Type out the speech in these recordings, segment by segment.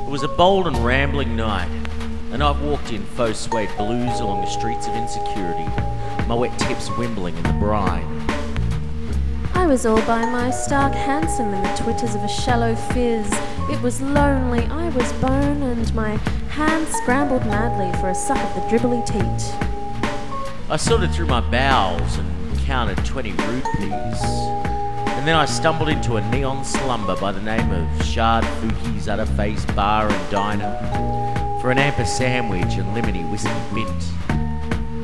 It was a bold and rambling night, and I've walked in faux suede blues along the streets of insecurity, my wet tips wimbling in the brine. I was all by my stark handsome in the twitters of a shallow fizz. It was lonely, I was bone, and my hands scrambled madly for a suck of the dribbly teat. I sorted through my bowels and counted 20 rupees, and then I stumbled into a neon slumber by the name of Shard Fuki's Utter-Face Bar and Diner for an amper sandwich and lemony whiskey bint.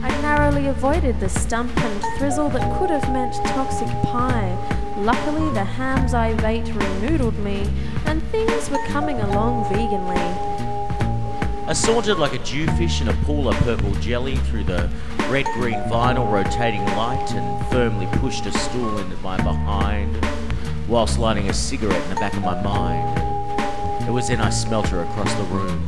I narrowly avoided the stump and thrizzle that could have meant toxic pie. Luckily, the hams I ate renoodled me, and things were coming along veganly. I sauntered like a jewfish in a pool of purple jelly through the red-green vinyl rotating light and firmly pushed a stool into my behind, whilst lighting a cigarette in the back of my mind. It was then I smelt her across the room,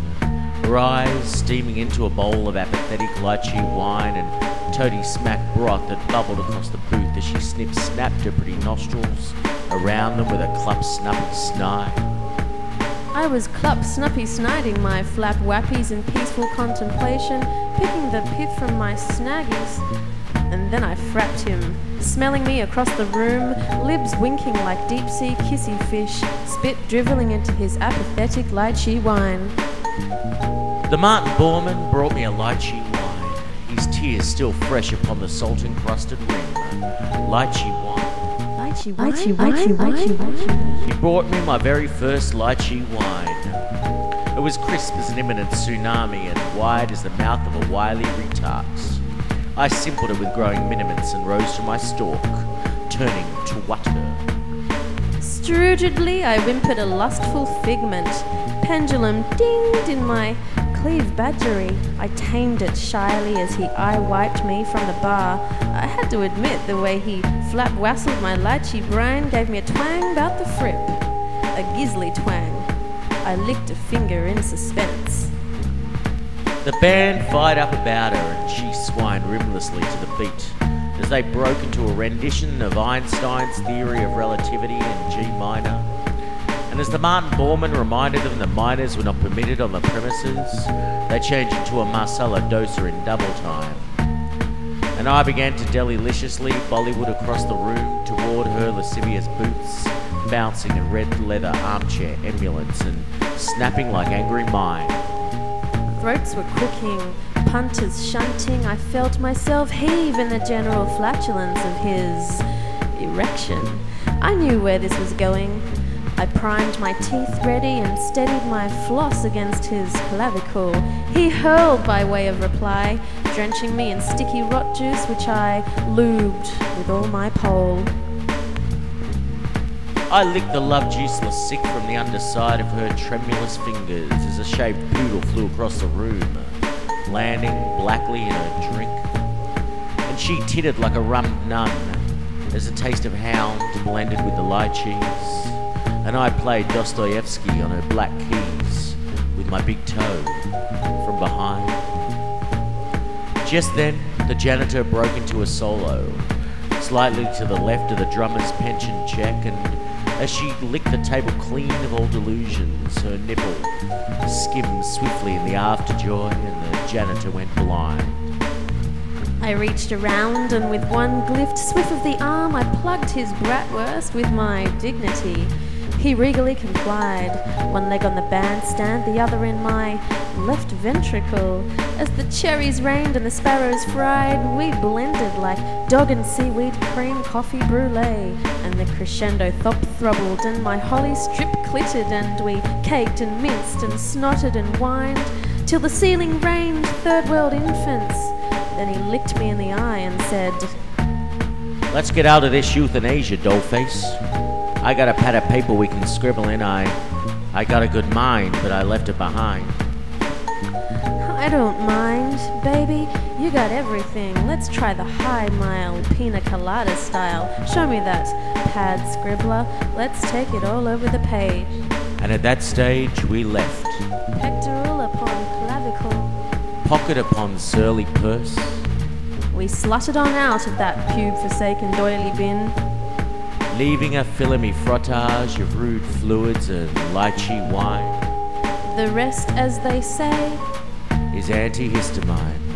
her eyes steaming into a bowl of apathetic lychee wine and toady smack broth that bubbled across the booth as she snip-snapped her pretty nostrils around them with a clup snuppy snide. I was clup snuppy sniding my flap wappies in peaceful contemplation, picking the pith from my snaggies, and then I frapped him, smelling me across the room, libs winking like deep-sea kissy fish, spit drivelling into his apathetic lychee wine. The Martin Borman brought me a lychee wine, his tears still fresh upon the salt-encrusted rim. Lychee wine. He brought me my very first lychee wine. It was crisp as an imminent tsunami and wide as the mouth of a wily retarx. I simpered it with growing miniments and rose from my stalk, turning to water. Strugedly, I whimpered a lustful figment. Pendulum dinged in my cleave badgery. I tamed it shyly as he eye-wiped me from the bar. I had to admit the way he flap-wassled my lychee brine gave me a twang about the fripp. A gizly twang. I licked a finger in suspense. The band fired up about her and she swined rimlessly to the beat as they broke into a rendition of Einstein's theory of relativity in G minor. And as the Martin Borman reminded them that minors were not permitted on the premises, they changed into a Marcella Dosa in double time. And I began to deliciously Bollywood across the room toward her lascivious boots, bouncing in red leather armchair emulance and snapping like angry mine. Throats were cooking, punters shunting. I felt myself heave in the general flatulence of his erection. I knew where this was going. I primed my teeth ready and steadied my floss against his clavicle. He hurled by way of reply, drenching me in sticky rot juice, which I lubed with all my pole. I licked the love juiceless sick from the underside of her tremulous fingers as a shaved poodle flew across the room, landing blackly in her drink. And she tittered like a rummed nun as a taste of hound blended with the lychees. And I played Dostoevsky on her black keys with my big toe from behind. Just then, the janitor broke into a solo, slightly to the left of the drummer's pension check, and as she licked the table clean of all delusions, her nipple skimmed swiftly in the afterjoy, and the janitor went blind. I reached around, and with one glift swift of the arm, I plugged his bratwurst with my dignity. He regally complied, one leg on the bandstand, the other in my left ventricle. As the cherries rained and the sparrows fried, we blended like dog and seaweed cream coffee brulee. And the crescendo thop-throbbled and my holly strip clittered, and we caked and minced and snotted and whined till the ceiling rained third world infants. Then he licked me in the eye and said, "Let's get out of this euthanasia, dollface. I got a pad of paper we can scribble in. I got a good mind, but I left it behind." I don't mind, baby. You got everything. Let's try the high mile pina colada style. Show me that pad scribbler. Let's take it all over the page. And at that stage we left. Pectoral upon clavicle. Pocket upon surly purse. We slutted on out of that pube-forsaken doily bin, leaving a filmy frottage of rude fluids and lychee wine. The rest, as they say, is antihistamine.